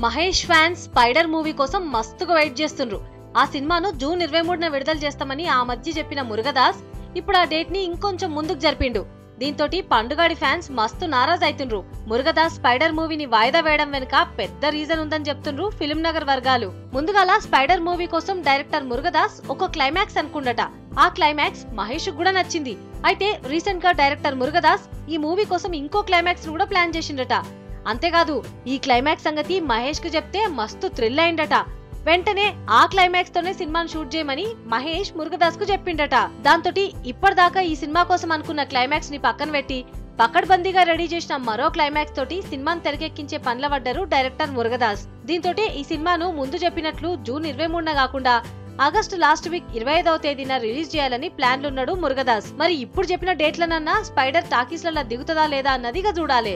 Mahesh fans spider movie కోసం మస్తుగా wait చేస్తుండ్రు. ఆ సినిమాను జూన్ 23న విడుదల చేస్తామని ఆ మధ్య చెప్పిన మురుగదాస్ ఇప్పుడు ఆ డేట్ ని ఇంకొంచెం ముందుకు జరిపిండు. దీంతో పండుగాడి ఫ్యాన్స్ మస్తు నారాజ్ అవుతుండ్రు. మురుగదాస్ స్పైడర్ మూవీని వాయిదా వేయడం వెనుక పెద్ద రీజన్ ఉందని చెప్తుండ్రు ఫిల్మ్ నగర్ వర్గాలు. ముందుగాల స్పైడర్ మూవీ కోసం డైరెక్టర్ మురుగదాస్ ఒక క్లైమాక్స్ అనుకుండట. ఆ క్లైమాక్స్ మహేష్ కూడా నచ్చింది. అయితే రీసెంట్ గా డైరెక్టర్ మురుగదాస్ ఈ మూవీ కోసం ఇంకో క్లైమాక్స్ కూడా ప్లాన్ చేసిండట. అంతేకాదు ఈ క్లైమాక్స్ సంగతి మహేష్ కు చెప్తే మస్తు థ్రిల్ అయిందట. వెంటనే ఆ క్లైమాక్స్ తోనే సినిమాను షూట్ చేయమని మహేష్ మురుగదాస్ కు చెప్పిండట. దాంతో ఇప్పటిదాకా ఈ సినిమా కోసం అనుకున్న క్లైమాక్స్ ని పక్కన పెట్టి పకడ్బందీగా రెడీ చేసిన మరో క్లైమాక్స్ తోటి సినిమాను తెరకెక్కించే పనిల పడ్డారు డైరెక్టర్ మురుగదాస్. దీంతో ఈ సినిమాను ముందు చెప్పినట్లు జూన్ 23న కాకుండా ఆగస్టు లాస్ట్ వీక్ 25వ తేదీన రిలీజ్ చేయాలని ప్లాన్లున్నాడు మురుగదాస్. మరి ఇప్పుడు చెప్పిన డేట్లనన్నా స్పైడర్ టాకీస్లలో దిగుతుందా లేదా అన్నదిగా చూడాలి.